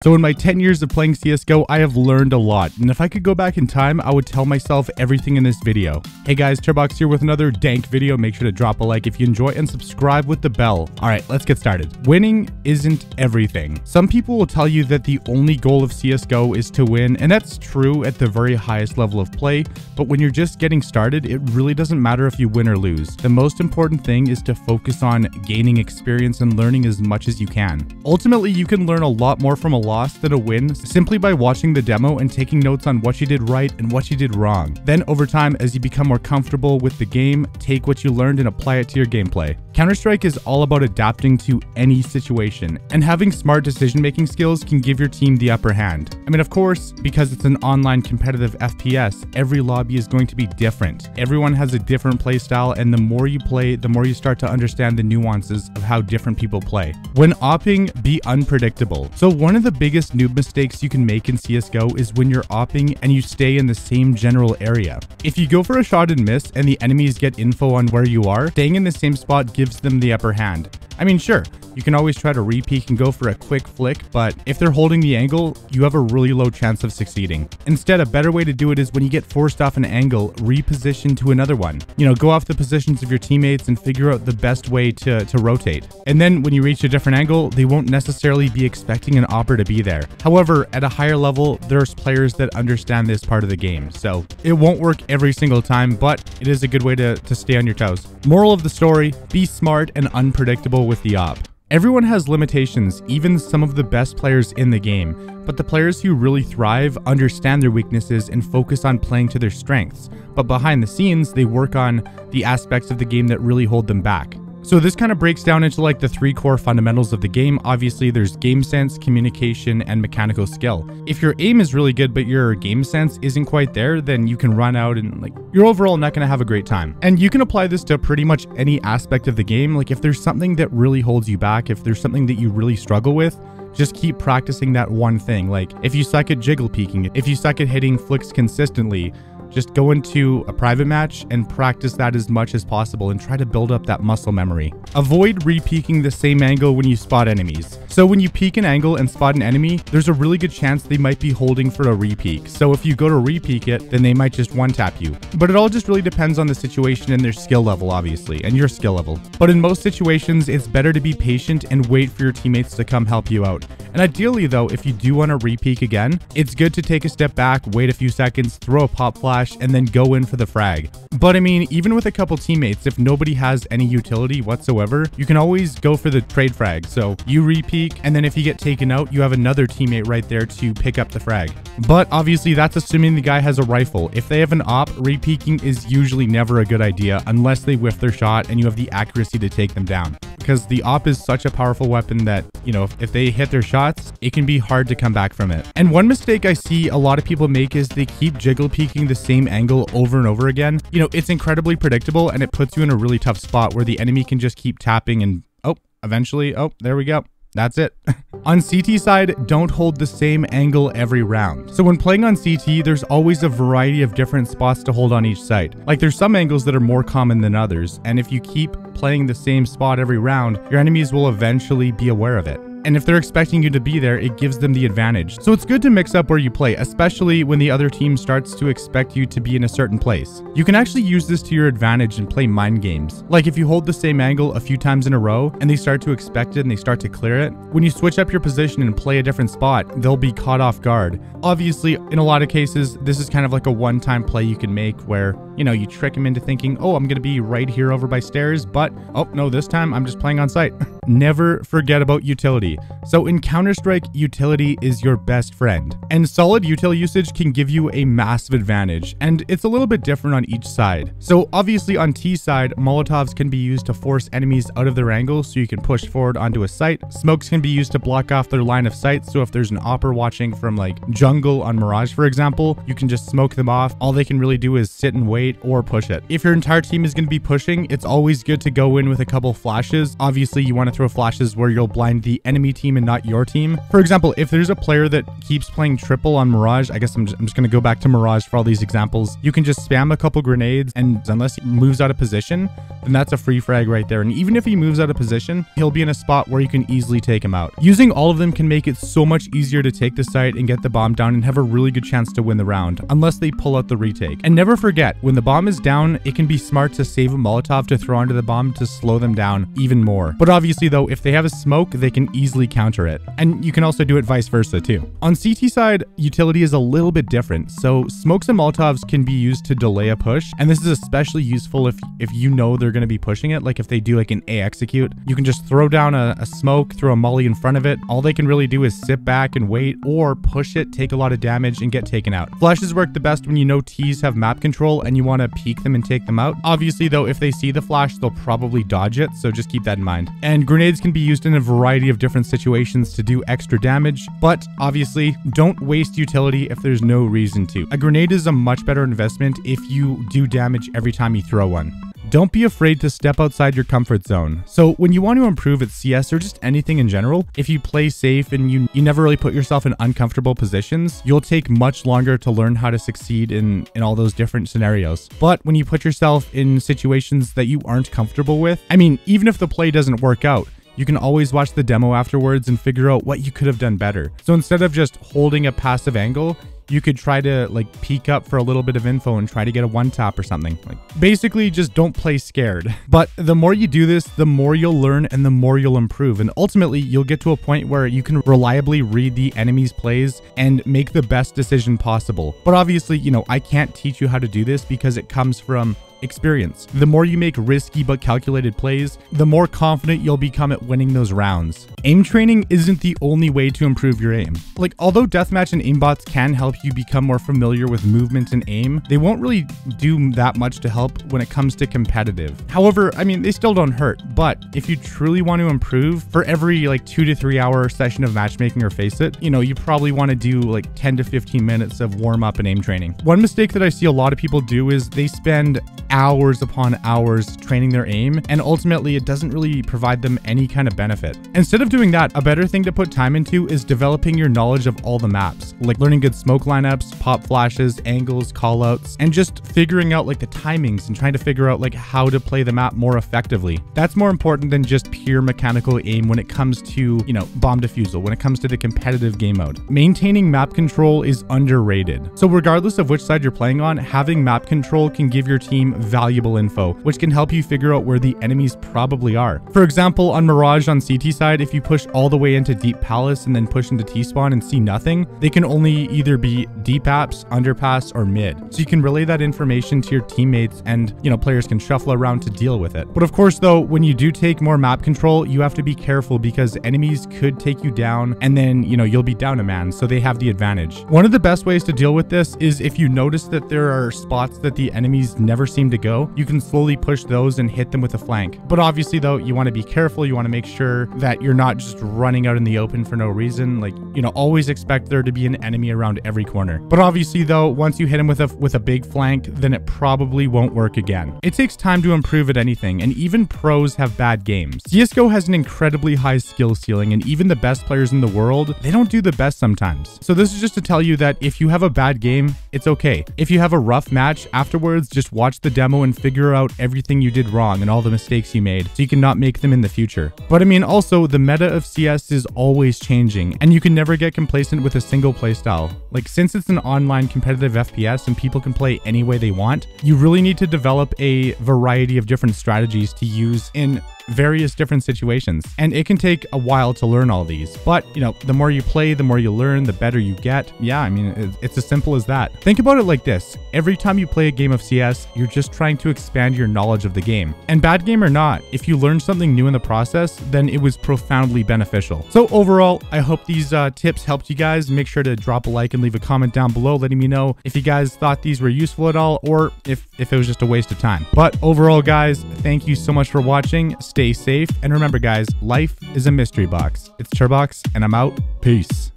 So in my 10 years of playing CSGO, I have learned a lot, and if I could go back in time, I would tell myself everything in this video. Hey guys, Turbox here with another dank video. Make sure to drop a like if you enjoy and subscribe with the bell. Alright, let's get started. Winning isn't everything. Some people will tell you that the only goal of CSGO is to win, and that's true at the very highest level of play, but when you're just getting started, it really doesn't matter if you win or lose. The most important thing is to focus on gaining experience and learning as much as you can. Ultimately, you can learn a lot more from a loss than a win simply by watching the demo and taking notes on what you did right and what you did wrong. Then over time, as you become more comfortable with the game, take what you learned and apply it to your gameplay. Counter-Strike is all about adapting to any situation, and having smart decision-making skills can give your team the upper hand. I mean, of course, because it's an online competitive FPS, every lobby is going to be different. Everyone has a different playstyle, and the more you play, the more you start to understand the nuances of how different people play. When opping, be unpredictable. So one of the biggest noob mistakes you can make in CSGO is when you're opping and you stay in the same general area. If you go for a shot and miss and the enemies get info on where you are, staying in the same spot gives them the upper hand. I mean, sure, you can always try to re-peek and go for a quick flick, but if they're holding the angle, you have a really low chance of succeeding. Instead, a better way to do it is when you get forced off an angle, reposition to another one. You know, go off the positions of your teammates and figure out the best way to rotate. And then when you reach a different angle, they won't necessarily be expecting an opper to be there. However, at a higher level, there's players that understand this part of the game, so it won't work every single time, but it is a good way to stay on your toes. Moral of the story, be smart and unpredictable with the op. Everyone has limitations, even some of the best players in the game, but the players who really thrive understand their weaknesses and focus on playing to their strengths, but behind the scenes, they work on the aspects of the game that really hold them back. So this kind of breaks down into like the three core fundamentals of the game. Obviously, there's game sense, communication, and mechanical skill. If your aim is really good, but your game sense isn't quite there, then you can run out and like you're overall not going to have a great time. And you can apply this to pretty much any aspect of the game. Like if there's something that really holds you back, if there's something that you really struggle with, just keep practicing that one thing. Like if you suck at jiggle peeking, if you suck at hitting flicks consistently, just go into a private match and practice that as much as possible and try to build up that muscle memory. Avoid re-peeking the same angle when you spot enemies. So when you peek an angle and spot an enemy, there's a really good chance they might be holding for a re-peek. So if you go to re-peek it, then they might just one-tap you. But it all just really depends on the situation and their skill level, obviously, and your skill level. But in most situations, it's better to be patient and wait for your teammates to come help you out. And ideally though, if you do want to re-peek again, it's good to take a step back, wait a few seconds, throw a pop flash, and then go in for the frag. But I mean, even with a couple teammates, if nobody has any utility whatsoever, you can always go for the trade frag. So you re-peek, and then if you get taken out, you have another teammate right there to pick up the frag. But obviously that's assuming the guy has a rifle. If they have an op, re-peeking is usually never a good idea unless they whiff their shot and you have the accuracy to take them down. Because the op is such a powerful weapon that, you know, if they hit their shots, it can be hard to come back from it. And one mistake I see a lot of people make is they keep jiggle peeking the same angle over and over again. You know, it's incredibly predictable and it puts you in a really tough spot where the enemy can just keep tapping and, oh, eventually, oh, there we go. That's it. On CT side, don't hold the same angle every round. So when playing on CT, there's always a variety of different spots to hold on each site. Like there's some angles that are more common than others, and if you keep playing the same spot every round, your enemies will eventually be aware of it. And if they're expecting you to be there, it gives them the advantage. So it's good to mix up where you play, especially when the other team starts to expect you to be in a certain place. You can actually use this to your advantage and play mind games. Like if you hold the same angle a few times in a row and they start to expect it and they start to clear it, when you switch up your position and play a different spot, they'll be caught off guard. Obviously, in a lot of cases, this is kind of like a one-time play you can make where, you know, you trick them into thinking, oh, I'm going to be right here over by stairs, but, oh, no, this time I'm just playing on site. Never forget about utility. So in Counter-Strike, utility is your best friend. And solid util usage can give you a massive advantage, and it's a little bit different on each side. So obviously on T side, Molotovs can be used to force enemies out of their angle so you can push forward onto a site. Smokes can be used to block off their line of sight, so if there's an opper watching from like jungle on Mirage, for example, you can just smoke them off. All they can really do is sit and wait wait, or push it. If your entire team is going to be pushing, it's always good to go in with a couple flashes. Obviously, you want to throw flashes where you'll blind the enemy team and not your team. For example, if there's a player that keeps playing triple on Mirage, I guess I'm just going to go back to Mirage for all these examples. You can just spam a couple grenades, and unless he moves out of position, then that's a free frag right there. And even if he moves out of position, he'll be in a spot where you can easily take him out. Using all of them can make it so much easier to take the site and get the bomb down and have a really good chance to win the round, unless they pull out the retake. And never forget, when the bomb is down, it can be smart to save a Molotov to throw onto the bomb to slow them down even more. But obviously though, if they have a smoke, they can easily counter it. And you can also do it vice versa too. On CT side, utility is a little bit different. So smokes and Molotovs can be used to delay a push. And this is especially useful if you know they're going to be pushing it. Like if they do like an A execute, you can just throw down a smoke, throw a molly in front of it. All they can really do is sit back and wait, or push it, take a lot of damage, and get taken out. Flashes work the best when you know Ts have map control and you want to peek them and take them out. Obviously though, if they see the flash, they'll probably dodge it, so just keep that in mind. And grenades can be used in a variety of different situations to do extra damage, but obviously don't waste utility if there's no reason to. A grenade is a much better investment if you do damage every time you throw one. Don't be afraid to step outside your comfort zone. So when you want to improve at CS or just anything in general, if you play safe and you never really put yourself in uncomfortable positions, you'll take much longer to learn how to succeed in all those different scenarios. But when you put yourself in situations that you aren't comfortable with, I mean, even if the play doesn't work out, you can always watch the demo afterwards and figure out what you could have done better. So instead of just holding a passive angle, you could try to like peek up for a little bit of info and try to get a one tap or something. Like basically just don't play scared. But the more you do this, the more you'll learn and the more you'll improve. And ultimately you'll get to a point where you can reliably read the enemy's plays and make the best decision possible. But obviously, you know, I can't teach you how to do this because it comes from experience. The more you make risky but calculated plays, the more confident you'll become at winning those rounds. Aim training isn't the only way to improve your aim. Like, although deathmatch and aimbots can help you become more familiar with movement and aim, they won't really do that much to help when it comes to competitive. However, I mean, they still don't hurt, but if you truly want to improve, for every like 2 to 3 hour session of matchmaking or face it, you know, you probably want to do like 10 to 15 minutes of warm up and aim training. One mistake that I see a lot of people do is they spend hours upon hours training their aim, and ultimately it doesn't really provide them any kind of benefit. Instead of doing that, a better thing to put time into is developing your knowledge of all the maps, like learning good smoke lineups, pop flashes, angles, callouts, and just figuring out like the timings and trying to figure out like how to play the map more effectively. That's more important than just pure mechanical aim when it comes to, you know, bomb defusal, when it comes to the competitive game mode. Maintaining map control is underrated. So regardless of which side you're playing on, having map control can give your team valuable info, which can help you figure out where the enemies probably are. For example, on Mirage on CT side, if you push all the way into Deep Palace and then push into T-spawn and see nothing, they can only either be deep apps, underpass, or mid. So you can relay that information to your teammates, and, you know, players can shuffle around to deal with it. But of course though, when you do take more map control, you have to be careful because enemies could take you down, and then, you know, you'll be down a man, so they have the advantage. One of the best ways to deal with this is if you notice that there are spots that the enemies never seem to go, you can slowly push those and hit them with a flank. But obviously though, you want to be careful. You want to make sure that you're not just running out in the open for no reason. Like, you know, always expect there to be an enemy around every corner. But obviously though, once you hit him with a big flank, then it probably won't work again. It takes time to improve at anything, and even pros have bad games. CSGO has an incredibly high skill ceiling, and even the best players in the world, they don't do the best sometimes. So this is just to tell you that if you have a bad game, it's okay. If you have a rough match, afterwards, just watch the demo and figure out everything you did wrong and all the mistakes you made so you can not make them in the future. But I mean, also, the meta of CS is always changing, and you can never get complacent with a single playstyle. Like, since it's an online competitive FPS and people can play any way they want, you really need to develop a variety of different strategies to use in various different situations, and it can take a while to learn all these. But, you know, the more you play, the more you learn, the better you get. Yeah, I mean, it's as simple as that. Think about it like this: every time you play a game of CS, you're just trying to expand your knowledge of the game. And bad game or not, if you learn something new in the process, then it was profoundly beneficial. So overall, I hope these tips helped you guys. Make sure to drop a like and leave a comment down below letting me know if you guys thought these were useful at all, or if it was just a waste of time. But overall, guys, thank you so much for watching. Stay safe, and remember guys, life is a mystery box. It's Turbox, and I'm out. Peace.